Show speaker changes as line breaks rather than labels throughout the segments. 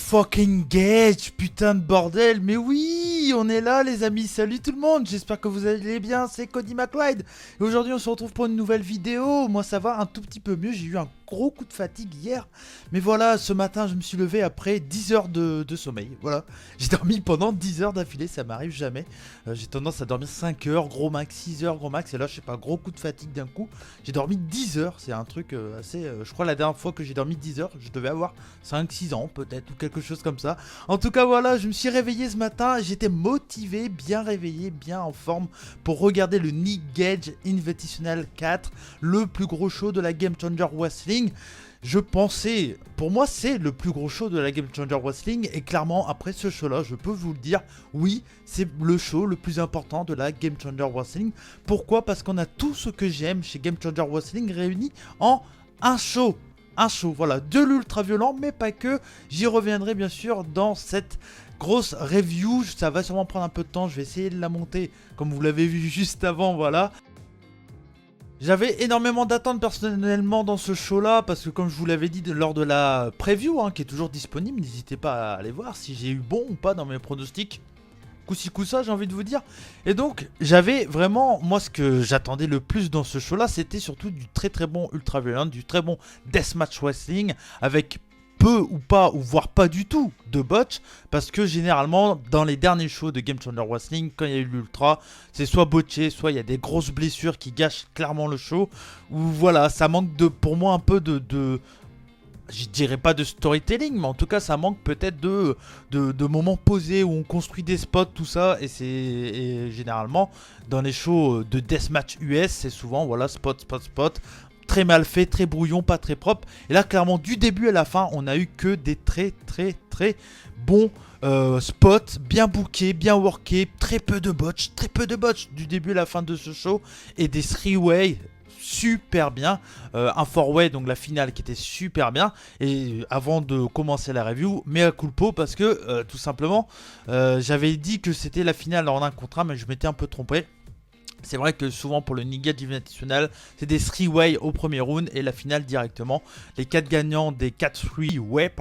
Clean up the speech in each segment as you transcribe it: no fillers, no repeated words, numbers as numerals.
fucking Gage, putain de bordel, mais oui, on est là les amis, salut tout le monde, j'espère que vous allez bien, c'est Cody McLeod, et aujourd'hui on se retrouve pour une nouvelle vidéo. Moi ça va un tout petit peu mieux, j'ai eu un gros coup de fatigue hier, mais voilà, ce matin je me suis levé après 10 heures de sommeil, voilà, j'ai dormi pendant 10 heures d'affilée, ça m'arrive jamais, j'ai tendance à dormir 5 heures, gros max, 6 heures, gros max, et là je sais pas, gros coup de fatigue d'un coup, j'ai dormi 10 heures, c'est un truc assez, je crois la dernière fois que j'ai dormi 10 heures, je devais avoir 5-6 ans peut-être, ou quelque chose comme ça. En tout cas voilà, je me suis réveillé ce matin, j'étais motivé, bien réveillé, bien en forme pour regarder le Nick Gage Invitational 4, le plus gros show de la Game Changer Wrestling. Je pensais, pour moi c'est le plus gros show de la Game Changer Wrestling, et clairement après ce show là je peux vous le dire, oui c'est le show le plus important de la Game Changer Wrestling. Pourquoi? Parce qu'on a tout ce que j'aime chez Game Changer Wrestling réuni en un show. Un show, voilà, de l'ultra violent, mais pas que. J'y reviendrai bien sûr dans cette grosse review. Ça va sûrement prendre un peu de temps, je vais essayer de la monter comme vous l'avez vu juste avant, voilà. J'avais énormément d'attentes personnellement dans ce show là, parce que comme je vous l'avais dit lors de la preview, qui est toujours disponible, n'hésitez pas à aller voir si j'ai eu bon ou pas dans mes pronostics. Coup-ci coup-ça, j'ai envie de vous dire. Et donc j'avais vraiment, moi ce que j'attendais le plus dans ce show là, c'était surtout du très très bon ultra violent, du très bon deathmatch wrestling, avec peu ou pas, ou voire pas du tout de botch, parce que généralement dans les derniers shows de Game Changer Wrestling, quand il y a eu l'ultra, c'est soit botché, soit il y a des grosses blessures qui gâchent clairement le show, ou voilà, ça manque de, pour moi un peu de je dirais pas de storytelling, mais en tout cas ça manque peut-être de moments posés où on construit des spots, tout ça, et généralement dans les shows de deathmatch US, c'est souvent voilà, spot, très mal fait, très brouillon, pas très propre. Et là clairement du début à la fin, on a eu que des très bons spots, bien bookés, bien workés, très peu de botch du début à la fin de ce show, et des three-way super bien, un four-way, donc la finale qui était super bien. Et avant de commencer la review, mea culpa, parce que tout simplement j'avais dit que c'était la finale en 1 contre 1, mais je m'étais un peu trompé. C'est vrai que souvent pour le Nick Gage Invitational, c'est des 3-way au premier round, et la finale directement, les 4 gagnants des 4 3-way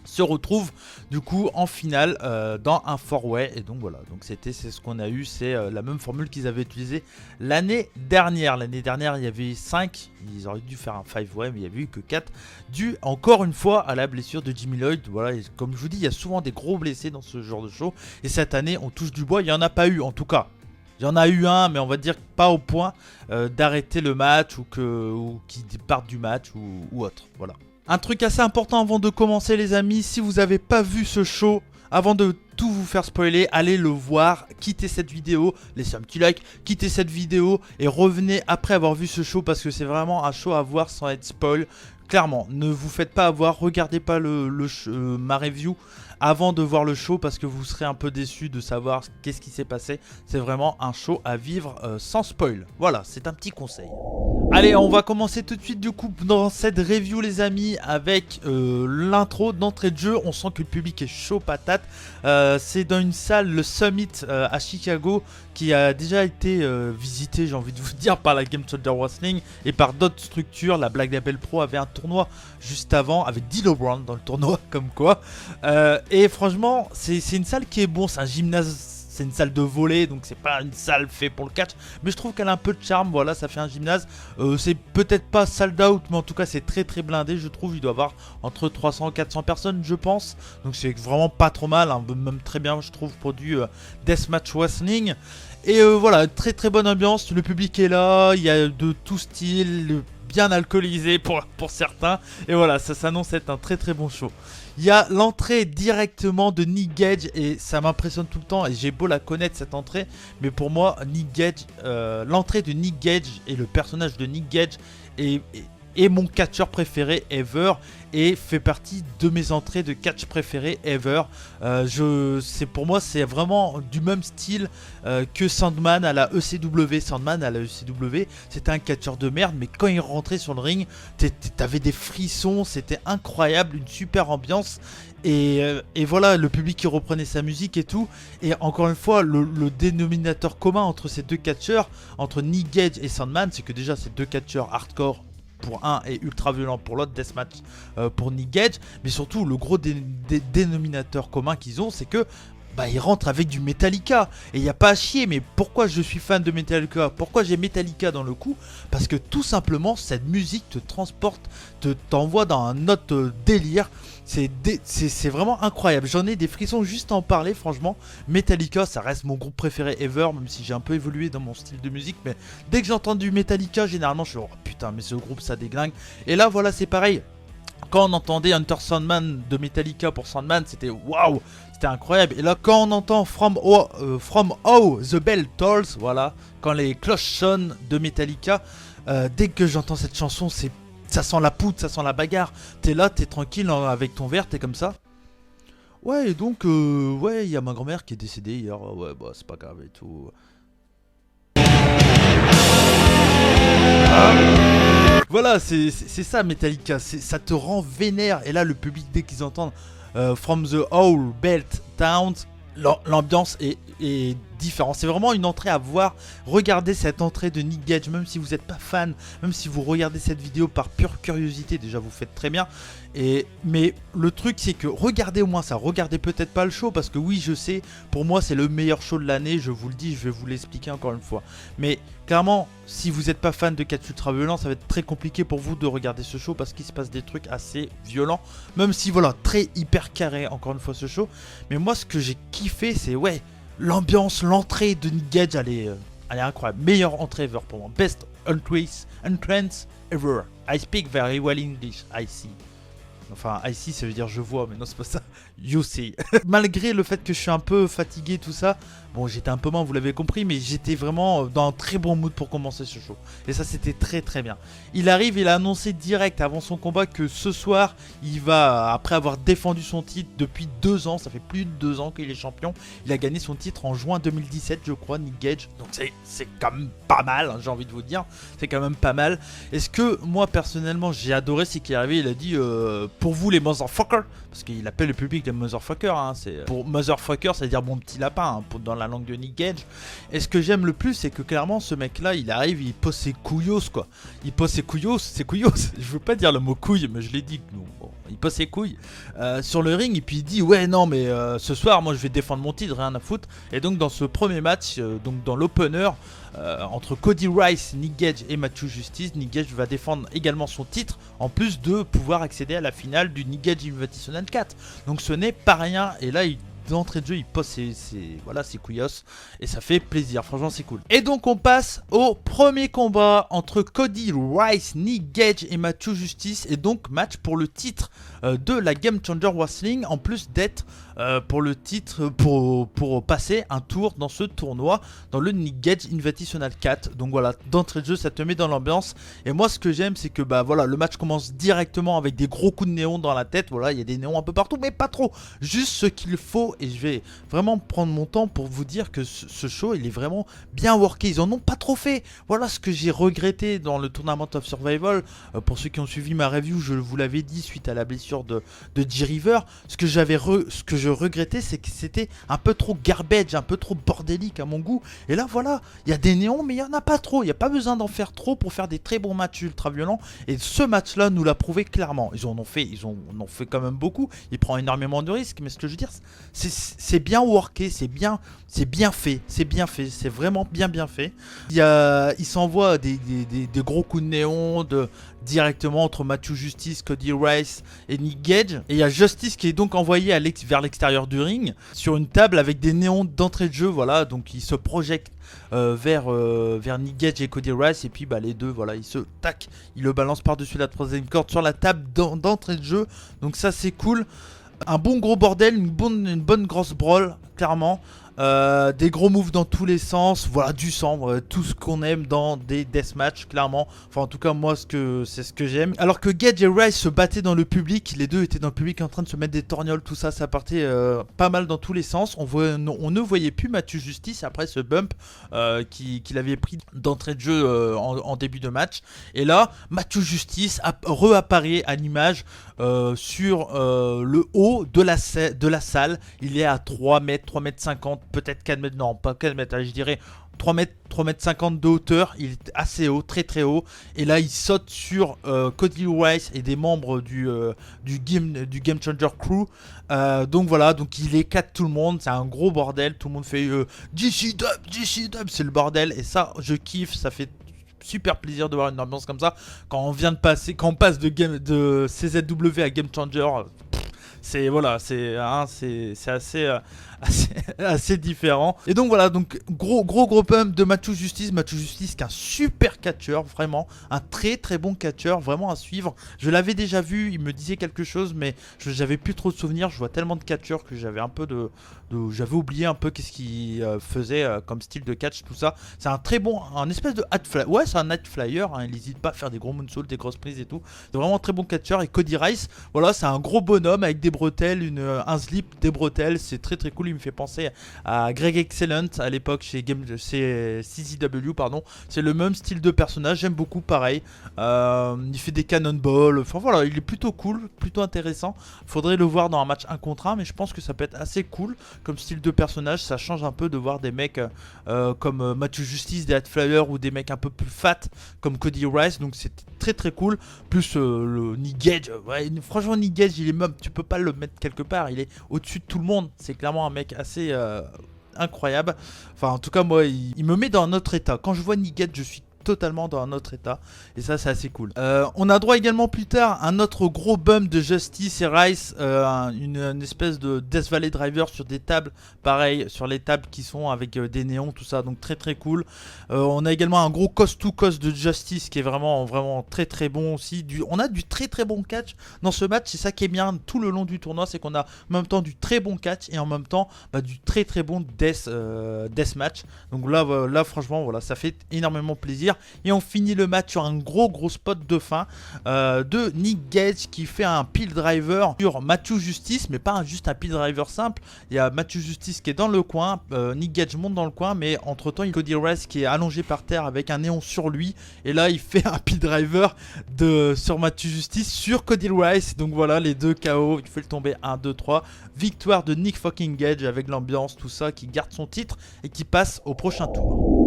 se retrouvent du coup en finale dans un 4-way. Et donc voilà, donc c'est ce qu'on a eu, c'est la même formule qu'ils avaient utilisée l'année dernière. L'année dernière il y avait 5, ils auraient dû faire un 5-way, mais il n'y avait eu que 4, dû encore une fois à la blessure de Jimmy Lloyd. Voilà, et comme je vous dis, il y a souvent des gros blessés dans ce genre de show, et cette année on touche du bois, il n'y en a pas eu en tout cas. Il y en a eu un, mais on va dire pas au point d'arrêter le match, ou qu'il parte du match ou autre, voilà. Un truc assez important avant de commencer les amis, si vous n'avez pas vu ce show, avant de tout vous faire spoiler, allez le voir, quittez cette vidéo, laissez un petit like, quittez cette vidéo et revenez après avoir vu ce show, parce que c'est vraiment un show à voir sans être spoil. Clairement, ne vous faites pas avoir, regardez pas ma review avant de voir le show, parce que vous serez un peu déçu de savoir qu'est-ce qui s'est passé. C'est vraiment un show à vivre sans spoil. Voilà, c'est un petit conseil. Allez, on va commencer tout de suite du coup dans cette review les amis, avec l'intro d'entrée de jeu. On sent que le public est chaud patate. C'est dans une salle, le Summit à Chicago, qui a déjà été visité, j'ai envie de vous dire, par la Game Changer Wrestling et par d'autres structures. La Black Label Pro avait un tournoi juste avant avec D'Lo Brown dans le tournoi, comme quoi. Et franchement, c'est une salle qui est bon, c'est un gymnase. C'est une salle de volley, donc c'est pas une salle faite pour le catch, mais je trouve qu'elle a un peu de charme, voilà, ça fait un gymnase. C'est peut-être pas sold out, mais en tout cas c'est très blindé, je trouve. Il doit y avoir entre 300 et 400 personnes, je pense, donc c'est vraiment pas trop mal, même très bien, je trouve, pour du deathmatch wrestling. Et voilà, très bonne ambiance, le public est là, il y a de tout style, bien alcoolisé pour certains, et voilà, ça s'annonce être un très bon show. Il y a l'entrée directement de Nick Gage, et ça m'impressionne tout le temps, et j'ai beau la connaître cette entrée, mais pour moi Nick Gage, l'entrée de Nick Gage et le personnage de Nick Gage est mon catcheur préféré ever, et fait partie de mes entrées de catch préférées ever. Pour moi c'est vraiment du même style que Sandman à la ECW. Sandman à la ECW, c'était un catcheur de merde, mais quand il rentrait sur le ring, t'avais des frissons, c'était incroyable, une super ambiance. Et voilà, le public qui reprenait sa musique et tout. Et encore une fois, le dénominateur commun entre ces deux catcheurs, entre Nick Gage et Sandman, c'est que déjà ces deux catcheurs hardcore pour un et ultra violent pour l'autre, deathmatch pour Nick Gage. Mais surtout, le gros dénominateur commun qu'ils ont, c'est que bah, ils rentrent avec du Metallica. Et il n'y a pas à chier, mais pourquoi je suis fan de Metallica? Pourquoi j'ai Metallica dans le coup? Parce que tout simplement, cette musique te transporte, t'envoie dans un autre délire. C'est vraiment incroyable. J'en ai des frissons juste à en parler, franchement. Metallica, ça reste mon groupe préféré ever, même si j'ai un peu évolué dans mon style de musique. Mais dès que j'entends du Metallica, généralement, je suis oh putain, mais ce groupe, ça déglingue. Et là, voilà, c'est pareil. Quand on entendait Enter Sandman de Metallica pour Sandman, c'était waouh, c'était incroyable. Et là, quand on entend From How the Bell Tolls, voilà, quand les cloches sonnent de Metallica, dès que j'entends cette chanson, ça sent la poudre, ça sent la bagarre. T'es là, t'es tranquille avec ton verre, t'es comme ça. Ouais, et donc, ouais, il y a ma grand-mère qui est décédée hier. Ouais, bah, c'est pas grave et tout. Voilà, c'est ça Metallica, ça te rend vénère. Et là, le public, dès qu'ils entendent From the Whole Belt Towns, l'ambiance est différente. C'est vraiment une entrée à voir. Regardez cette entrée de Nick Gage, même si vous n'êtes pas fan, même si vous regardez cette vidéo par pure curiosité, déjà vous faites très bien. Mais le truc c'est que regardez au moins ça, regardez peut-être pas le show parce que oui je sais, pour moi c'est le meilleur show de l'année, je vous le dis, je vais vous l'expliquer encore une fois. Mais clairement, si vous n'êtes pas fan de catch ultra violent, ça va être très compliqué pour vous de regarder ce show parce qu'il se passe des trucs assez violents. Même si voilà, très hyper carré encore une fois ce show. Mais moi ce que j'ai kiffé c'est ouais, l'ambiance, l'entrée de Nick Gage, elle est incroyable. Meilleure entrée ever pour moi. Best entrance ever. I speak very well English, I see. Enfin, I see, ça veut dire je vois, mais non, c'est pas ça. You see. Malgré le fait que je suis un peu fatigué, tout ça, bon, j'étais un peu moins, vous l'avez compris, mais j'étais vraiment dans un très bon mood pour commencer ce show. Et ça, c'était très très bien. Il arrive, il a annoncé direct avant son combat que ce soir, il va, après avoir défendu son titre depuis 2 ans, ça fait plus de 2 ans qu'il est champion, il a gagné son titre en juin 2017, je crois, Nick Gage. Donc c'est quand même pas mal, hein, j'ai envie de vous dire. C'est quand même pas mal. Et ce que moi, personnellement, j'ai adoré, c'est qu'il est arrivé, il a dit, pour vous les motherfuckers, parce qu'il appelle le public les motherfuckers, hein, pour motherfucker, ça veut dire bon petit lapin, hein, dans la langue de Nick Gage. Et ce que j'aime le plus, c'est que clairement, ce mec-là, il arrive, il pose ses couillos, quoi. Il pose ses couillos, je veux pas dire le mot couille, mais je l'ai dit, bon, il pose ses couilles sur le ring, et puis il dit, ouais, non, mais ce soir, moi, je vais défendre mon titre, rien à foutre. Et donc, dans ce premier match, donc dans l'opener, entre Cody Rice, Nick Gage et Matthew Justice, Nick Gage va défendre également son titre en plus de pouvoir accéder à la finale du Nick Gage Invitational 4. Donc ce n'est pas rien, et là d'entrée de jeu il pose ses couillos et ça fait plaisir, franchement c'est cool. Et donc on passe au premier combat entre Cody Rice, Nick Gage et Matthew Justice, et donc match pour le titre de la Game Changer Wrestling, en plus d'être pour le titre, pour passer un tour dans ce tournoi, dans le Nick Gage Invitational 4. Donc voilà, d'entrée de jeu ça te met dans l'ambiance. Et moi ce que j'aime c'est que bah voilà, le match commence directement avec des gros coups de néon dans la tête. Voilà, il y a des néons un peu partout, mais pas trop, juste ce qu'il faut. Et je vais vraiment prendre mon temps pour vous dire que ce show il est vraiment bien worké. Ils en ont pas trop fait. Voilà ce que j'ai regretté dans le Tournament of Survival. Pour ceux qui ont suivi ma review, je vous l'avais dit, suite à la blessure de G-River, ce que je regrettais, c'est que c'était un peu trop garbage, un peu trop bordélique à mon goût. Et là voilà, il y a des néons, mais il n'y en a pas trop. Il n'y a pas besoin d'en faire trop pour faire des très bons matchs ultra violents. Et ce match là nous l'a prouvé clairement. Ils en ont fait quand même beaucoup. Il prend énormément de risques, mais ce que je veux dire, c'est bien worké, c'est bien fait, c'est vraiment bien fait. Il s'envoie des gros coups de néon directement entre Matthew Justice, Cody Rice et Nick Gage. Et il y a Justice qui est donc envoyé vers l'extérieur du ring sur une table avec des néons d'entrée de jeu. Voilà, donc il se projette vers Nick Gage et Cody Rice, et puis bah, les deux, voilà, il le balance par-dessus la troisième corde sur la table d'entrée de jeu. Donc ça c'est cool. Un bon gros bordel, une bonne grosse brawl, clairement. Des gros moves dans tous les sens, voilà, du sang, tout ce qu'on aime dans des deathmatchs, clairement. Enfin, en tout cas, moi, c'est ce que j'aime. Alors que Gage et Rice se battaient dans le public, les deux étaient dans le public en train de se mettre des torgnoles, tout ça, ça partait pas mal dans tous les sens. On ne voyait plus Matthew Justice après ce bump qu'il avait pris d'entrée de jeu en début de match. Et là, Matthew Justice réapparaît à l'image sur le haut de la salle. Il est à 3 mètres, 3 mètres 50, peut-être 4 mètres, non pas 4 mètres, je dirais 3 mètres 50 de hauteur, il est assez haut, très très haut, et là il saute sur Cody Rice et des membres du Game Changer Crew, donc voilà, donc il éclate tout le monde, c'est un gros bordel, tout le monde fait GC Dub, c'est le bordel, et ça je kiffe, ça fait super plaisir de voir une ambiance comme ça, quand on passe de CZW à Game Changer, c'est voilà, c'est assez différent. Et donc voilà, donc gros pump de Matthew Justice qui est un super catcheur, vraiment un très très bon catcheur, vraiment à suivre. Je l'avais déjà vu, il me disait quelque chose, mais j'avais plus trop de souvenirs. Je vois tellement de catcheurs que j'avais un peu j'avais oublié un peu qu'est-ce qu'il faisait comme style de catch, tout ça. C'est un très bon, un espèce de hat flyer. Ouais, c'est un hat flyer, hein, il n'hésite pas à faire des gros moonsaults, des grosses prises et tout. C'est vraiment un très bon catcheur. Et Cody Rice, voilà, c'est un gros bonhomme avec des bretelles, un slip, des bretelles, c'est très très cool. Il me fait penser à Greg Excellent à l'époque chez CZW, pardon. C'est le même style de personnage, j'aime beaucoup, pareil. Il fait des cannonballs, enfin voilà, il est plutôt cool, plutôt intéressant. Faudrait le voir dans un match 1 contre 1, mais je pense que ça peut être assez cool comme style de personnage. Ça change un peu de voir des mecs comme Matthew Justice, des Hat Flyers, ou des mecs un peu plus fat comme Cody Rice, donc c'est très très cool. Plus le Nick Gage, ouais, franchement Nick Gage, il est même, tu peux pas le mettre quelque part, il est au-dessus de tout le monde. C'est clairement un mec assez incroyable. Enfin en tout cas moi il me met dans un autre état. Quand je vois Nick Gage, je suis totalement dans un autre état, et ça c'est assez cool. On a droit également plus tard un autre gros bump de Justice et Rice, une espèce de Death Valley Driver sur des tables, pareil sur les tables qui sont avec des néons, tout ça, donc très très cool. On a également un gros cost to cost de Justice qui est vraiment très très bon aussi. On a du très très bon catch dans ce match, c'est ça qui est bien tout le long du tournoi, c'est qu'on a en même temps du très bon catch et en même temps du très très bon death match. Donc là franchement voilà, ça fait énormément plaisir. Et on finit le match sur un gros spot de fin de Nick Gage qui fait un pile driver sur Matthew Justice, mais pas juste un pile driver simple. Il y a Matthew Justice qui est dans le coin, Nick Gage monte dans le coin, mais entre temps il y a Cody Rice qui est allongé par terre avec un néon sur lui, et là il fait un pile driver sur Matthew Justice sur Cody Rice. Donc voilà, les deux KO, il fait le tomber 1, 2, 3. Victoire de Nick fucking Gage avec l'ambiance, tout ça, qui garde son titre et qui passe au prochain tour.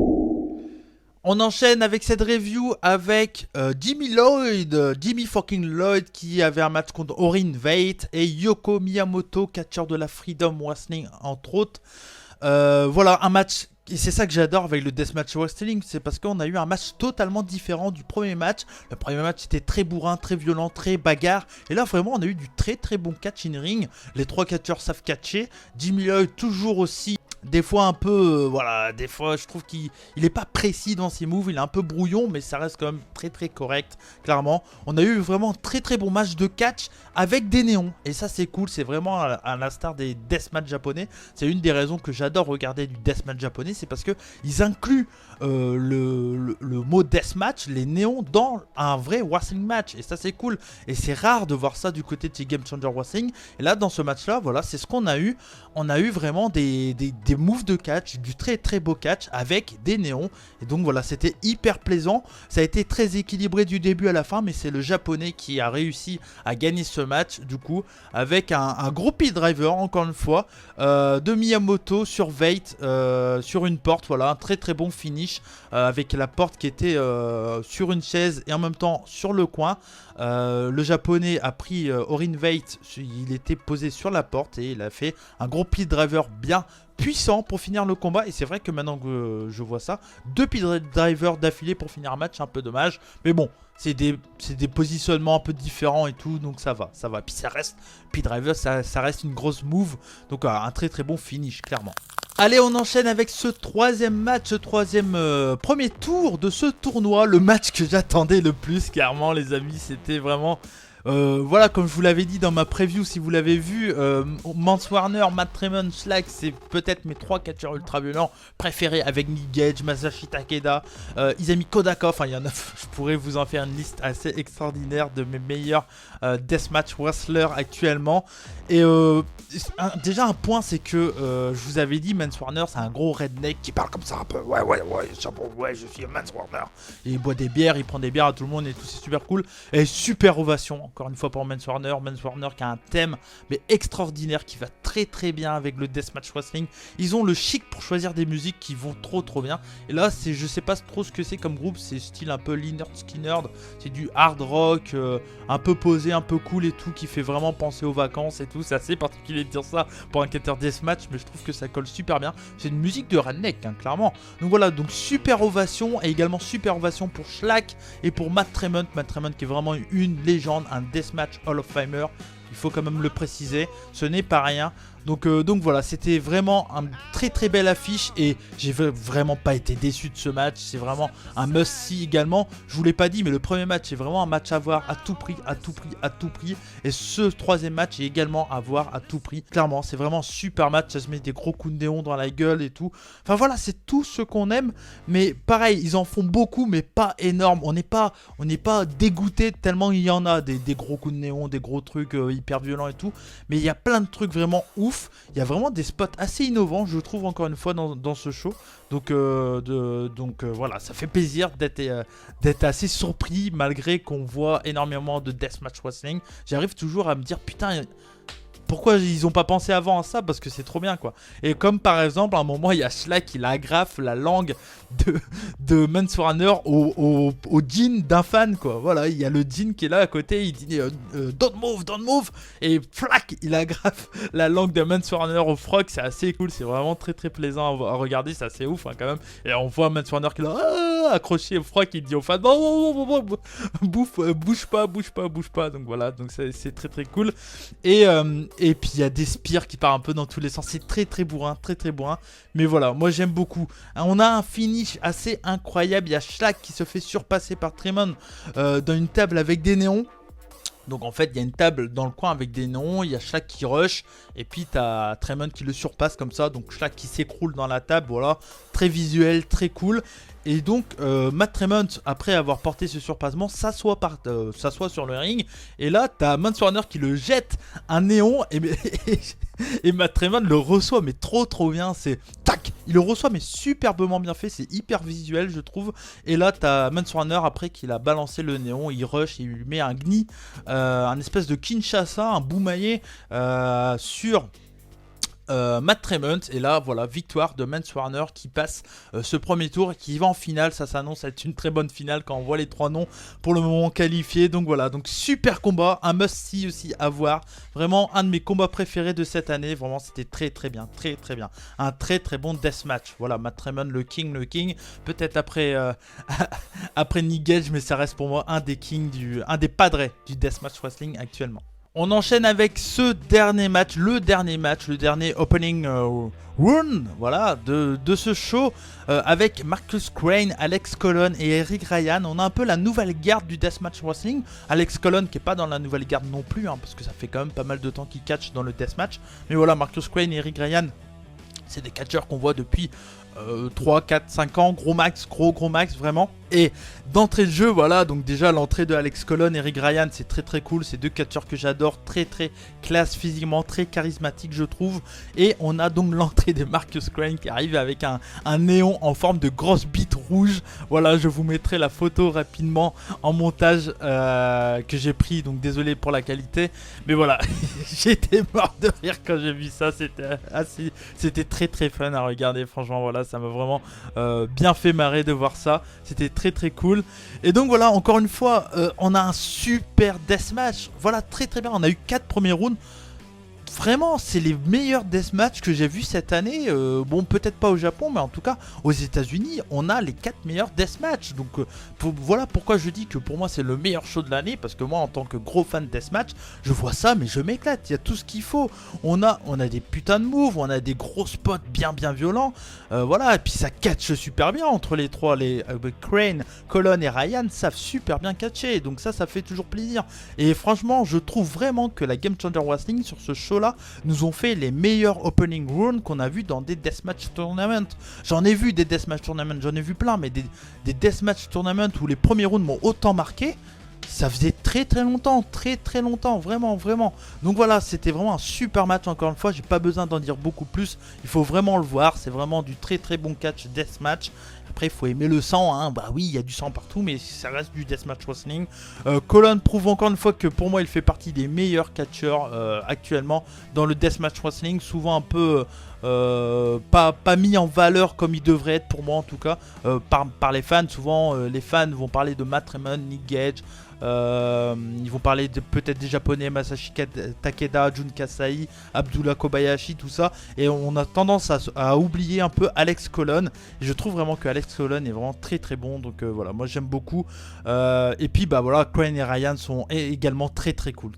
On enchaîne avec cette review avec Jimmy fucking Lloyd, qui avait un match contre Orin Veidt et Yoko Miyamoto, catcheur de la Freedom Wrestling entre autres. Voilà un match, et c'est ça que j'adore avec le Deathmatch Wrestling, c'est parce qu'on a eu un match totalement différent du premier match. Le premier match était très bourrin, très violent, très bagarre, et là vraiment on a eu du très très bon catch in ring. Les trois catcheurs savent catcher. Jimmy Lloyd toujours aussi, des fois un peu, voilà, des fois je trouve qu'il est pas précis dans ses moves, il est un peu brouillon, mais ça reste quand même très très correct, clairement. On a eu vraiment très très bon match de catch avec des néons, et ça c'est cool, c'est vraiment à l'instar des deathmatch japonais. C'est une des raisons que j'adore regarder du deathmatch japonais, c'est parce que ils incluent le mot deathmatch, les néons, dans un vrai wrestling match, et ça c'est cool, et c'est rare de voir ça du côté de Game Changer Wrestling. Et là dans ce match là, voilà, c'est ce qu'on a eu. On a eu vraiment des moves de catch, du très très beau catch avec des néons, et donc voilà, c'était hyper plaisant. Ça a été très équilibré du début à la fin, mais c'est le japonais qui a réussi à gagner ce match du coup, avec un gros pile driver encore une fois de Miyamoto sur Veidt, sur une porte. Voilà, un très très bon finish avec la porte qui était sur une chaise et en même temps sur le coin. Le japonais a pris Orin Veidt, il était posé sur la porte et il a fait un gros pile driver bien puissant pour finir le combat. Et c'est vrai que maintenant que je vois ça, 2 pile drivers d'affilée pour finir un match, un peu dommage, mais bon, c'est des positionnements un peu différents et tout, donc ça va. Puis ça reste, pile driver, ça reste une grosse move, donc un très très bon finish, clairement. Allez, on enchaîne avec ce troisième match, premier tour de ce tournoi, le match que j'attendais le plus, clairement les amis, c'était vraiment... voilà, comme je vous l'avais dit dans ma preview, si vous l'avez vu, Mance Warner, Matt Tremont, Slack, c'est peut-être mes 3 catcheurs ultra violents préférés, avec Nick Gage, Masashi Takeda, Izami Kodaka. Enfin il y en a, je pourrais vous en faire une liste assez extraordinaire de mes meilleurs deathmatch wrestlers actuellement. Et déjà un point, c'est que je vous avais dit, Mance Warner c'est un gros redneck qui parle comme ça un peu. Ouais, je suis Mance Warner. Et il boit des bières, il prend des bières à tout le monde et tout, c'est super cool. Et super ovation, encore une fois pour Mance Warner. Mance Warner qui a un thème mais extraordinaire, qui va très très bien avec le Deathmatch Wrestling. Ils ont le chic pour choisir des musiques qui vont trop bien. Et là, je sais pas trop ce que c'est comme groupe, c'est style un peu Lynyrd Skynyrd. C'est du hard rock, un peu posé, un peu cool et tout, qui fait vraiment penser aux vacances et tout. C'est assez particulier de dire ça pour un Cater Deathmatch, mais je trouve que ça colle super bien. C'est une musique de redneck, hein, clairement. Donc voilà, donc super ovation, et également super ovation pour Shlak et pour Matt Tremont. Matt Tremont qui est vraiment une légende, un Deathmatch Hall of Famer. Il faut quand même le préciser, ce n'est pas rien. Donc voilà, c'était vraiment une très belle affiche et j'ai vraiment pas été déçu de ce match. C'est vraiment un must-see également. Je vous l'ai pas dit, mais le premier match est vraiment un match à voir à tout prix. Et ce troisième match est également à voir à tout prix. Clairement, c'est vraiment un super match. Ça se met des gros coups de néon dans la gueule et tout. Enfin voilà, c'est tout ce qu'on aime. Mais pareil, ils en font beaucoup, mais pas énorme. On n'est pas dégoûté tellement il y en a des gros coups de néon, des gros trucs hyper violents et tout. Mais il y a plein de trucs vraiment ouf. Il y a vraiment des spots assez innovants, je trouve, encore une fois dans ce show. Donc voilà, ça fait plaisir d'être assez surpris malgré qu'on voit énormément de Deathmatch Wrestling. J'arrive toujours à me dire putain, pourquoi ils ont pas pensé avant à ça, parce que c'est trop bien quoi. Et comme par exemple à un moment il y a Shlak qui agrafe la langue de Mance Warner au jean d'un fan quoi. Voilà, il y a le jean qui est là à côté, il dit don't move, et flac, il agrafe la langue de Mance Warner au froc. C'est assez cool, c'est vraiment très plaisant à regarder, c'est assez ouf hein, quand même. Et on voit Mance Warner qui est accroché au froc, il dit au fan non, bouge pas. Donc voilà, donc c'est très cool. Et puis il y a des spires qui partent un peu dans tous les sens. C'est très bourrin, très bourrin. Mais voilà, moi j'aime beaucoup. On a un finish assez incroyable. Il y a Shlak qui se fait surpasser par Tremont dans une table avec des néons. Donc en fait il y a une table dans le coin avec des néons, il y a Shlak qui rush, et puis t'as Tremont qui le surpasse comme ça, donc Shlak qui s'écroule dans la table, voilà, très visuel, très cool. Et donc Matt Tremont, après avoir porté ce surpassement, s'assoit sur le ring, et là t'as Mance Warner qui le jette un néon, et Matt Tremont le reçoit, mais trop bien, c'est tac, il le reçoit mais superbement bien fait, c'est hyper visuel je trouve. Et là t'as Mance Warner après qu'il a balancé le néon, il rush et il lui met un gni, un espèce de Kinshasa, un boumaillé sur Matt Tremont. Et là voilà, victoire de Mance Warner qui passe ce premier tour et qui va en finale. Ça s'annonce être une très bonne finale quand on voit les trois noms pour le moment qualifiés. Donc voilà, donc super combat, un must-see aussi à voir. Vraiment un de mes combats préférés de cette année. Vraiment c'était très bien, très bien. Un très bon deathmatch. Voilà, Matt Tremont le king. Peut-être après après Nick Gage, mais ça reste pour moi un des kings, un des padres du deathmatch wrestling actuellement. On enchaîne avec ce dernier match, le dernier opening round, voilà, de ce show avec Marcus Crane, Alex Colon et Eric Ryan. On a un peu la nouvelle garde du Deathmatch Wrestling. Alex Colon qui est pas dans la nouvelle garde non plus, hein, parce que ça fait quand même pas mal de temps qu'il catch dans le Deathmatch. Mais voilà, Marcus Crane et Eric Ryan, c'est des catcheurs qu'on voit depuis 3, 4, 5 ans, gros max vraiment. Et d'entrée de jeu, voilà, donc déjà l'entrée de Alex Colon et Eric Ryan, c'est très cool. C'est deux catcheurs que j'adore, très classe physiquement, très charismatique je trouve. Et on a donc l'entrée de Marcus Crane qui arrive avec un néon en forme de grosse bite rouge. Voilà, je vous mettrai la photo rapidement en montage que j'ai pris, donc désolé pour la qualité. Mais voilà, j'étais mort de rire quand j'ai vu ça, c'était très fun à regarder, franchement voilà, ça m'a vraiment bien fait marrer de voir ça. C'était très cool. Et donc voilà, encore une fois, on a un super deathmatch. Voilà, très bien. On a eu 4 premiers rounds. Vraiment, c'est les meilleurs deathmatchs que j'ai vus cette année. Bon, peut-être pas au Japon, mais en tout cas, aux États-Unis, on a les 4 meilleurs deathmatchs. Donc, voilà pourquoi je dis que pour moi, c'est le meilleur show de l'année. Parce que moi, en tant que gros fan de deathmatch, je vois ça, mais je m'éclate. Il y a tout ce qu'il faut. On a des putains de moves, on a des gros spots bien violents. Voilà, et puis ça catch super bien entre les trois. Les Crane, Colon et Ryan savent super bien catcher. Donc, ça fait toujours plaisir. Et franchement, je trouve vraiment que la Game Changer Wrestling sur ce show-là nous ont fait les meilleurs opening rounds qu'on a vu dans des deathmatch tournaments. J'en ai vu des deathmatch tournaments, j'en ai vu plein, mais des deathmatch tournaments où les premiers rounds m'ont autant marqué, ça faisait très longtemps, vraiment. Donc voilà, c'était vraiment un super match. Encore une fois, j'ai pas besoin d'en dire beaucoup plus, il faut vraiment le voir, c'est vraiment du très bon catch deathmatch. Après, il faut aimer le sang, hein. Bah oui, il y a du sang partout, mais ça reste du deathmatch wrestling. Colon prouve encore une fois que pour moi, il fait partie des meilleurs catcheurs actuellement dans le deathmatch wrestling. Souvent un peu pas mis en valeur comme il devrait être pour moi en tout cas par les fans. Souvent les fans vont parler de Matt Raymond, Nick Gage. Ils vont parler peut-être des japonais Masashi Takeda, Jun Kasai, Abdullah Kobayashi, tout ça, et on a tendance à oublier un peu Alex Colon. Et je trouve vraiment que Alex Colon est vraiment très bon, donc voilà, moi j'aime beaucoup. Et puis bah voilà, Crane et Ryan sont également très cool,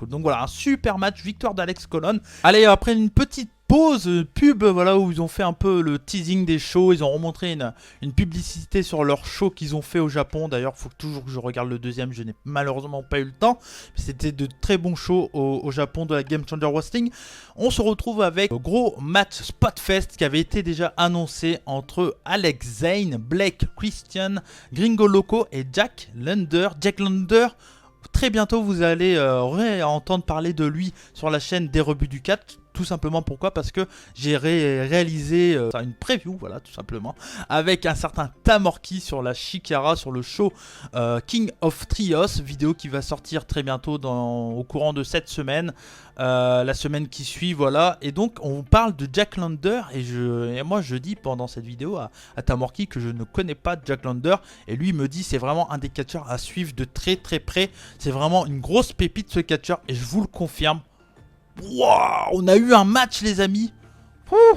donc voilà, un super match, victoire d'Alex Colon. Allez, après une petite pause pub, voilà, où ils ont fait un peu le teasing des shows. Ils ont remontré une publicité sur leur show qu'ils ont fait au Japon. D'ailleurs, il faut toujours que je regarde le deuxième, je n'ai malheureusement pas eu le temps. C'était de très bons shows au Japon de la Game Changer Wrestling. On se retrouve avec un gros match Spotfest qui avait été déjà annoncé entre Alex Zane, Blake Christian, Gringo Loco et Jack Lunder. Très bientôt vous allez entendre parler de lui sur la chaîne des rebuts du catch. Tout simplement pourquoi? Parce que j'ai réalisé une preview, voilà, tout simplement, avec un certain Tamorki sur la Chikara, sur le show King of Trios, vidéo qui va sortir très bientôt au courant de cette semaine, la semaine qui suit, voilà. Et donc on parle de Jack Lander, et moi je dis pendant cette vidéo à Tamorki que je ne connais pas Jack Lander, et lui il me dit c'est vraiment un des catcheurs à suivre de très près, c'est vraiment une grosse pépite ce catcheur, et je vous le confirme. Wow, on a eu un match les amis. Ouh.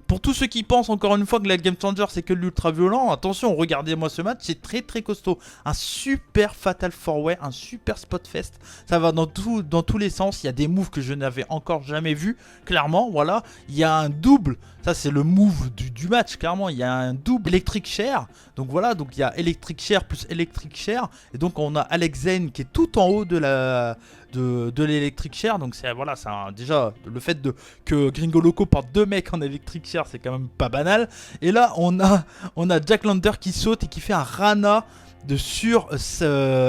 Pour tous ceux qui pensent encore une fois que la Game Changer c'est que de l'ultra violent, attention, regardez-moi ce match, c'est très costaud. Un super Fatal 4-Way, un super Spotfest. Ça va dans tous les sens, il y a des moves que je n'avais encore jamais vus, clairement, voilà. Il y a un double, ça c'est le move du match, clairement. Il y a un double Electric Chair, donc voilà, donc il y a Electric Chair plus Electric Chair. Et donc on a Alex Zane qui est tout en haut de l'Electric Chair. Donc c'est voilà, déjà le fait que Gringo Loco porte deux mecs en Electric Chair, c'est quand même pas banal. Et là on a Jack Lander qui saute et qui fait un Rana sur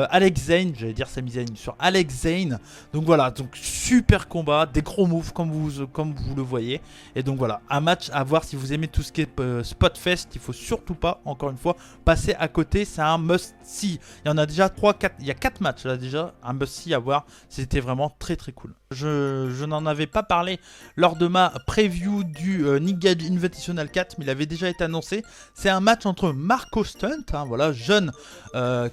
Alex Zane, j'allais dire Sami Zayn, sur Alex Zane. Donc voilà, donc super combat, des gros moves comme vous le voyez. Et donc voilà, un match à voir si vous aimez tout ce qui est Spotfest. Il faut surtout pas, encore une fois, passer à côté, c'est un must-see. Il y en a déjà 3-4, il y a 4 matchs là déjà, un must-see à voir, c'était vraiment très cool. Je n'en avais pas parlé lors de ma preview du Nick Gage Invitational 4, mais il avait déjà été annoncé. C'est un match entre Marco Stunt, hein, voilà, jeune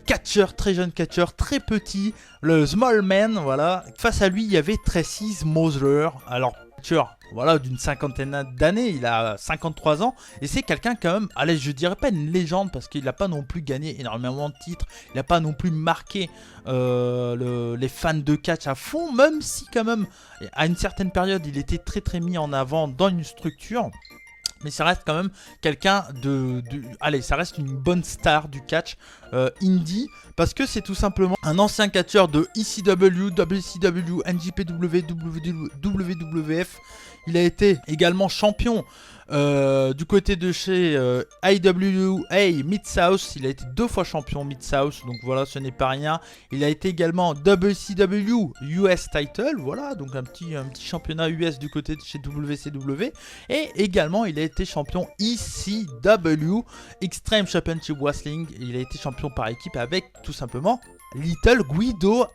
catcheur, très jeune catcheur, très petit, le small man, voilà. Face à lui, il y avait Tracy Mosler, alors catcheur, voilà, d'une cinquantaine d'années, il a 53 ans, et c'est quelqu'un quand même, allez, je dirais pas une légende, parce qu'il n'a pas non plus gagné énormément de titres, il n'a pas non plus marqué les fans de catch à fond, même si quand même, à une certaine période, il était très mis en avant dans une structure. Mais ça reste quand même quelqu'un allez, ça reste une bonne star du catch indie, parce que c'est tout simplement un ancien catcheur de ECW, WCW, NJPW, WWF. Il a été également champion du côté de chez IWA Mid-South. Il a été 2 fois champion Mid-South, donc voilà, ce n'est pas rien. Il a été également WCW US Title, voilà, donc un petit championnat US du côté de chez WCW. Et également, il a été champion ECW Extreme Championship Wrestling. Il a été champion par équipe avec tout simplement Little Guido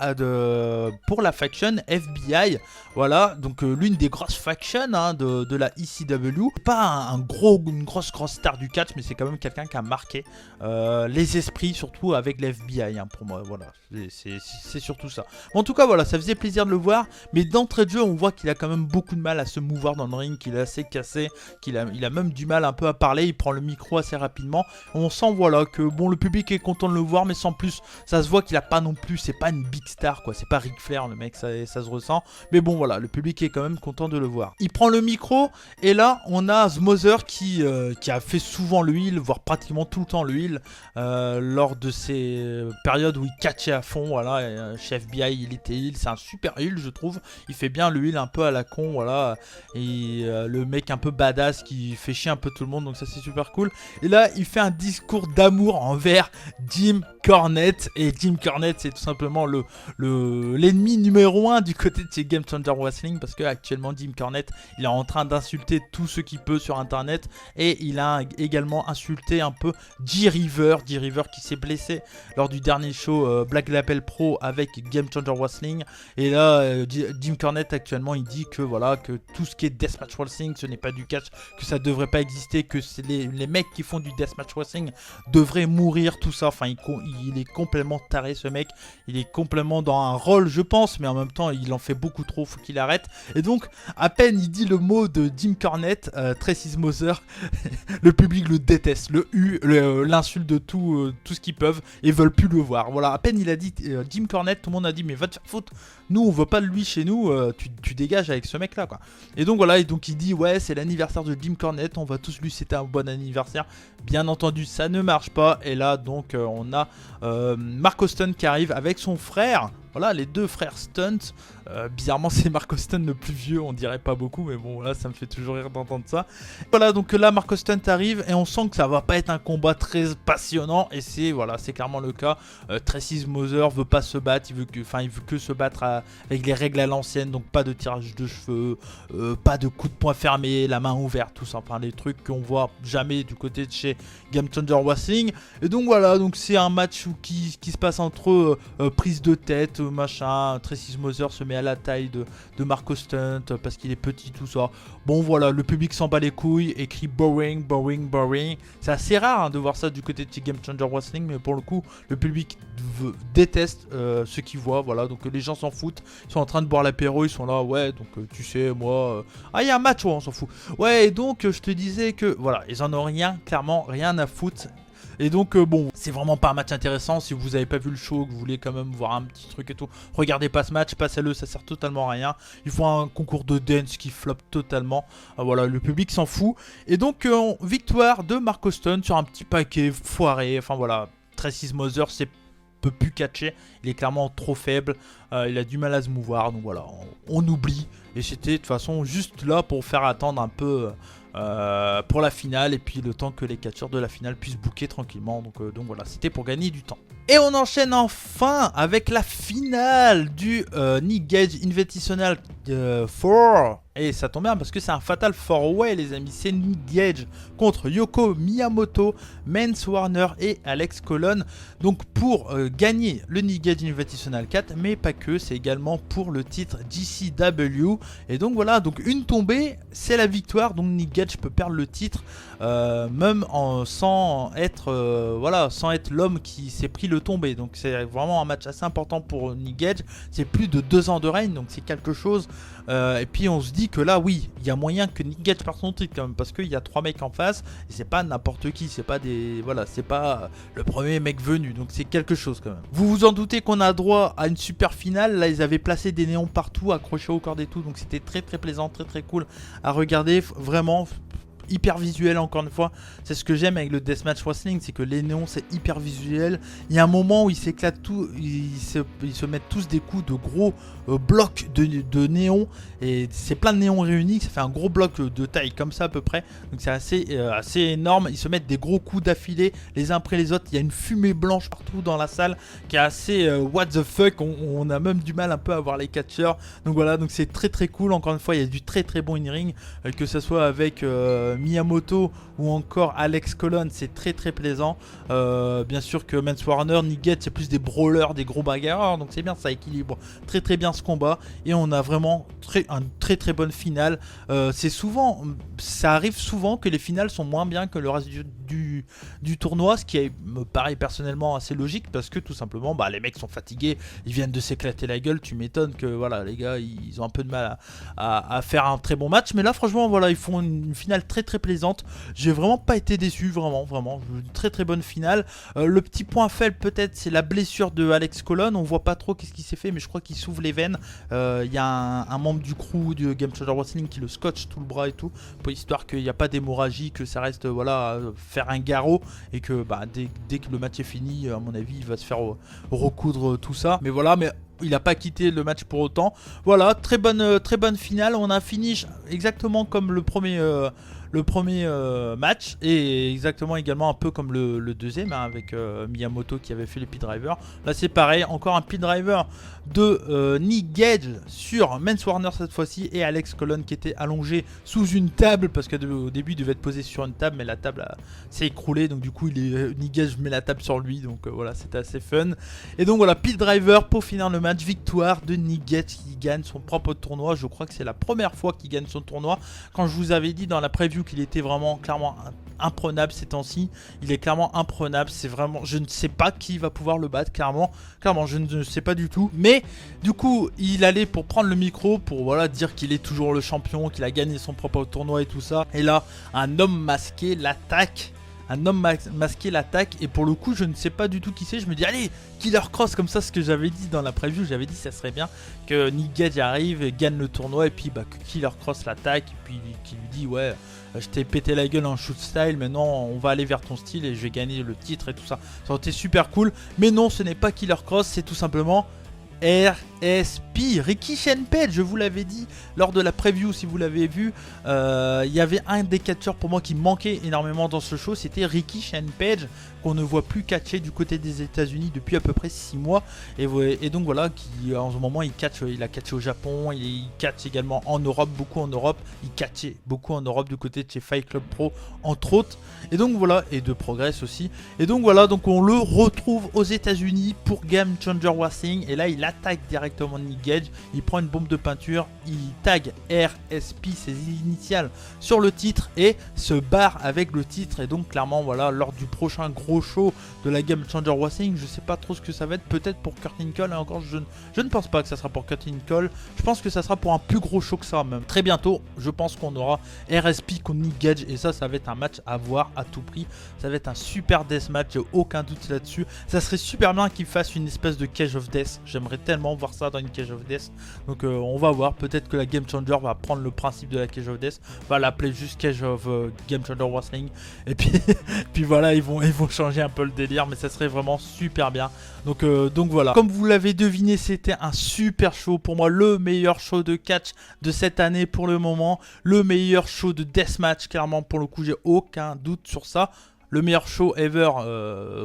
pour la faction FBI. Voilà, donc l'une des grosses factions hein, de la ECW. Pas une grosse star du catch, mais c'est quand même quelqu'un qui a marqué les esprits, surtout avec l'FBI hein, pour moi. Voilà, c'est surtout ça. Bon, en tout cas, voilà, ça faisait plaisir de le voir. Mais d'entrée de jeu, on voit qu'il a quand même beaucoup de mal à se mouvoir dans le ring, qu'il est assez cassé, il a même du mal un peu à parler. Il prend le micro assez rapidement. On sent voilà que bon, le public est content de le voir, mais sans plus, ça se voit qu'il a pas non plus, c'est pas une big star quoi, c'est pas Ric Flair le mec, ça se ressent. Mais bon voilà, le public est quand même content de le voir. Il prend le micro et là on a Smother qui a fait souvent le heel, voire pratiquement tout le temps le heel lors de ces périodes où il catchait à fond. Voilà, chez FBI il était heel, c'est un super heel je trouve. Il fait bien le heel un peu à la con, voilà, et le mec un peu badass qui fait chier un peu tout le monde, donc ça c'est super cool. Et là il fait un discours d'amour envers Jim Cornette, et Jim Cornette Cornette, c'est tout simplement l'ennemi numéro 1 du côté de chez Game Changer Wrestling, parce que actuellement Jim Cornette, il est en train d'insulter tout ce qu'il peut sur internet, et il a également insulté un peu G-River qui s'est blessé lors du dernier show Black Label Pro avec Game Changer Wrestling. Et là Jim Cornette actuellement il dit que voilà, que tout ce qui est Deathmatch Wrestling ce n'est pas du catch, que ça devrait pas exister, que c'est les mecs qui font du Deathmatch Wrestling devraient mourir, tout ça. Enfin il est complètement taré ce mec, il est complètement dans un rôle je pense, mais en même temps il en fait beaucoup trop, faut qu'il arrête. Et donc à peine il dit le mot de Jim Cornette, Tracy Mother, le public le déteste, l'insulte de tout ce qu'ils peuvent et veulent plus le voir. Voilà, à peine il a dit Jim Cornette, tout le monde a dit mais va te faire foutre, nous on veut pas de lui chez nous, tu dégages avec ce mec là quoi. Et donc voilà, et donc il dit ouais c'est l'anniversaire de Jim Cornette, on va tous lui souhaiter un bon anniversaire. Bien entendu ça ne marche pas, et là donc on a Mark Austin qui arrive avec son frère. Voilà, les deux frères Stunt. Bizarrement, c'est Mark Austin le plus vieux, on dirait pas beaucoup, mais bon, là, ça me fait toujours rire d'entendre ça. Voilà, donc là, Mark Austin arrive et on sent que ça va pas être un combat très passionnant, et c'est clairement le cas. Tracy Mother veut pas se battre, il veut que se battre avec les règles à l'ancienne, donc pas de tirage de cheveux, pas de coup de poing fermé, la main ouverte, tout ça, enfin les trucs qu'on voit jamais du côté de chez Game Changer Wrestling. Et donc voilà, donc c'est un match qui se passe entre prise de tête, machin. Tracy Mother se met à la taille de Mark Austin parce qu'il est petit, tout ça. Bon voilà, le public s'en bat les couilles et crie boring, boring, boring. C'est assez rare de voir ça du côté de Game Changer Wrestling, mais pour le coup le public déteste ce qu'il voit. Voilà, donc les gens s'en foutent, ils sont en train de boire l'apéro, ils sont là, ouais donc tu sais moi il y a un match, ouais, on s'en fout. Ouais, et donc je te disais que voilà, ils en ont clairement rien à foutre. Et donc bon, c'est vraiment pas un match intéressant. Si vous avez pas vu le show, que vous voulez quand même voir un petit truc et tout, regardez pas ce match, passez-le, ça sert totalement à rien. Ils font un concours de dance qui floppe totalement. Voilà, le public s'en fout. Et donc victoire de Mark Austin sur un petit paquet foiré. Enfin voilà, Tracy Mother peut plus catcher, il est clairement trop faible, il a du mal à se mouvoir, donc voilà, on oublie. Et c'était de toute façon juste là pour faire attendre un peu pour la finale, et puis le temps que les catcheurs de la finale puissent booker tranquillement. Donc voilà, c'était pour gagner du temps. Et on enchaîne enfin avec la finale du Nick Gage Invitational 4. Et ça tombe bien parce que c'est un Fatal 4-Way les amis. C'est Nick Gage contre Yoko Miyamoto, Mance Warner et Alex Colon. Donc pour gagner le Nick Gage Invitational 4, mais pas que, c'est également pour le titre GCW. Et donc voilà, donc une tombée, c'est la victoire. Donc Nick Gage peut perdre le titre même sans être l'homme qui s'est pris le tombé. Donc c'est vraiment un match assez important pour Nick Gage. C'est plus de 2 ans de règne, donc c'est quelque chose. Et puis on se dit que là oui, il y a moyen que Nick Gage perde son titre quand même, parce qu'il y a 3 mecs en face et c'est pas n'importe qui, c'est pas c'est pas le premier mec venu, donc c'est quelque chose quand même. Vous vous en doutez qu'on a droit à une super finale. Là ils avaient placé des néons partout, accrochés aux cordes et tout, donc c'était très très plaisant, très très cool à regarder, vraiment hyper visuel. Encore une fois, c'est ce que j'aime avec le Deathmatch Wrestling, c'est que les néons c'est hyper visuel. Il y a un moment où ils s'éclatent tout, ils se mettent tous des coups de gros blocs de néons, et c'est plein de néons réunis, ça fait un gros bloc de taille comme ça à peu près, donc c'est assez énorme. Ils se mettent des gros coups d'affilée les uns après les autres, il y a une fumée blanche partout dans la salle qui est assez what the fuck, on a même du mal un peu à voir les catcheurs. Donc voilà, donc c'est très très cool. Encore une fois, il y a du très très bon in-ring, que ce soit avec Miyamoto ou encore Alex Colon, c'est très très plaisant. Bien sûr que Mance Warner, Nick Gage, c'est plus des brawlers, des gros bagarreurs, donc c'est bien, ça équilibre très très bien ce combat, et on a vraiment une très très bonne finale. Ça arrive souvent que les finales sont moins bien que le reste du tournoi, ce qui me paraît personnellement assez logique, parce que tout simplement les mecs sont fatigués, ils viennent de s'éclater la gueule, tu m'étonnes que voilà, les gars ils ont un peu de mal à faire un très bon match. Mais là franchement voilà, ils font une finale très très plaisante, j'ai vraiment pas été déçu, vraiment une très très bonne finale. Le petit point faible peut-être, c'est la blessure de Alex Colon, on voit pas trop qu'est-ce qui s'est fait, mais je crois qu'il s'ouvre les veines. Il y a un membre du crew de Game Changer Wrestling qui le scotche tout le bras et tout, pour histoire qu'il n'y a pas d'hémorragie, que ça reste faire un garrot, et que dès que le match est fini, à mon avis il va se faire recoudre tout ça. Mais voilà, il n'a pas quitté le match pour autant. Voilà, très bonne finale. On a fini exactement comme le le premier match, et exactement également un peu comme le deuxième, hein, avec Miyamoto qui avait fait les pit drivers. Là c'est pareil, encore un pit driver de Nick Gage sur Mance Warner cette fois-ci, et Alex Colon qui était allongé sous une table, parce qu'au début il devait être posé sur une table, mais la table s'est écroulée, donc du coup Nick Gage met la table sur lui, donc voilà, c'était assez fun. Et donc voilà, pit driver pour finir le match, victoire de Nick Gage qui gagne son propre tournoi. Je crois que c'est la première fois qu'il gagne son tournoi. Quand je vous avais dit dans la preview qu'il était vraiment clairement imprenable ces temps-ci, il est clairement imprenable. C'est vraiment, je ne sais pas qui va pouvoir le battre, clairement je ne sais pas du tout. Mais du coup il allait pour prendre le micro pour voilà dire qu'il est toujours le champion, qu'il a gagné son propre tournoi et tout ça. Et là un homme masqué l'attaque. Un homme masqué l'attaque, et pour le coup je ne sais pas du tout qui c'est. Je me dis allez, Killer Kross, comme ça, ce que j'avais dit dans la preview, j'avais dit ça serait bien que Nick Gage arrive et gagne le tournoi, et puis bah, que Killer Kross l'attaque, et puis qui lui dit ouais, je t'ai pété la gueule en shoot style, maintenant on va aller vers ton style et je vais gagner le titre et tout ça. Ça aurait été super cool, mais non, ce n'est pas Killer Kross, c'est tout simplement RSP, Ricky Shenpage. Je vous l'avais dit lors de la preview, si vous l'avez vu, il y avait un des catcheurs pour moi qui manquait énormément dans ce show, c'était Ricky Shenpage, qu'on ne voit plus catcher du côté des États-Unis depuis à peu près 6 mois. Et donc voilà, qui en ce moment il a catché au Japon, il catch également en Europe, beaucoup en Europe, il catchait beaucoup en Europe du côté de chez Fight Club Pro entre autres. Et donc voilà, et de Progress aussi. Et donc voilà, donc on le retrouve aux États-Unis pour Game Changer Wrestling, et là il attaque directement Nick Gage, il prend une bombe de peinture, il tag RSP, ses initiales, sur le titre et se barre avec le titre. Et donc clairement voilà, lors du prochain gros show de la Game Changer Wrestling, je sais pas trop ce que ça va être, peut-être pour Curtin Cole, et encore je ne pense pas que ça sera pour Curtin Cole, je pense que ça sera pour un plus gros show que ça même. Très bientôt, je pense qu'on aura RSP contre Nick Gage, et ça va être un match à voir à tout prix, ça va être un super deathmatch, j'ai aucun doute là-dessus. Ça serait super bien qu'il fasse une espèce de Cage of Death, j'aimerais tellement voir ça dans une Cage of Death, donc on va voir, peut-être que la Game Changer va prendre le principe de la Cage of Death, va l'appeler juste Cage of Game Changer Wrestling, et puis, puis voilà, ils vont changer un peu le délire, mais ça serait vraiment super bien. Donc voilà, comme vous l'avez deviné, c'était un super show pour moi, le meilleur show de catch de cette année pour le moment, le meilleur show de deathmatch, clairement pour le coup j'ai aucun doute sur ça. Le meilleur show ever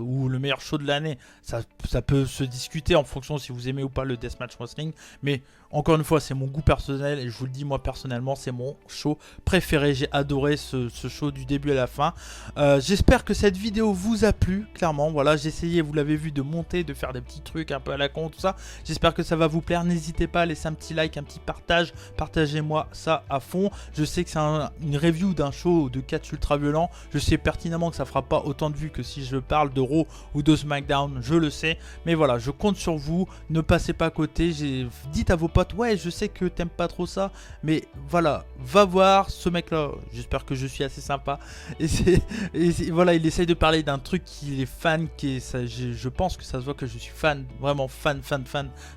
ou le meilleur show de l'année, ça peut se discuter en fonction si vous aimez ou pas le Deathmatch Wrestling. Mais encore une fois, c'est mon goût personnel et je vous le dis, moi personnellement, c'est mon show préféré. J'ai adoré ce show du début à la fin. J'espère que cette vidéo vous a plu, clairement. Voilà, j'ai essayé, vous l'avez vu, de monter, de faire des petits trucs un peu à la con, tout ça. J'espère que ça va vous plaire. N'hésitez pas à laisser un petit like, un petit partage. Partagez-moi ça à fond. Je sais que c'est une review d'un show de catch ultra violent. Je sais pertinemment que ça fera pas autant de vues que si je parle de Raw ou de SmackDown, je le sais, mais voilà, je compte sur vous, ne passez pas à côté. Dites à vos potes, ouais, je sais que t'aimes pas trop ça, mais voilà, va voir ce mec là, j'espère que je suis assez sympa, et voilà, il essaye de parler d'un truc qu'il est fan, je pense que ça se voit que je suis fan, vraiment fan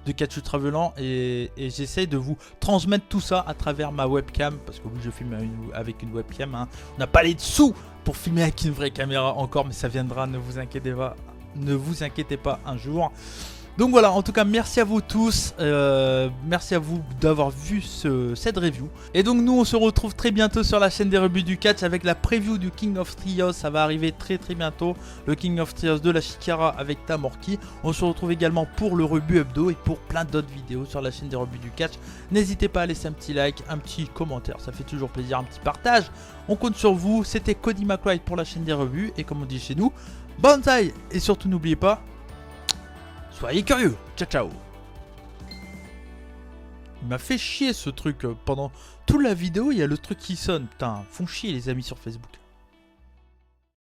de catch ultra violent, et j'essaye de vous transmettre tout ça à travers ma webcam, parce que oui, je filme avec une webcam, hein. On n'a pas les dessous pour filmer avec une vraie caméra encore, mais ça viendra, ne vous inquiétez pas un jour. Donc voilà, en tout cas merci à vous tous, merci à vous d'avoir vu cette review. Et donc nous on se retrouve très bientôt sur la chaîne des rebuts du catch avec la preview du King of Trios, ça va arriver très bientôt, le King of Trios de la Chikara avec Tamorki. On se retrouve également pour le rebut hebdo et pour plein d'autres vidéos sur la chaîne des rebuts du catch. N'hésitez pas à laisser un petit like, un petit commentaire, ça fait toujours plaisir, un petit partage. On compte sur vous, c'était Cody McLeod pour la chaîne des rebuts, et comme on dit chez nous, bonsaï, et surtout n'oubliez pas, soyez curieux. Ciao ciao. Il m'a fait chier ce truc pendant toute la vidéo, il y a le truc qui sonne. Putain, font chier les amis sur Facebook.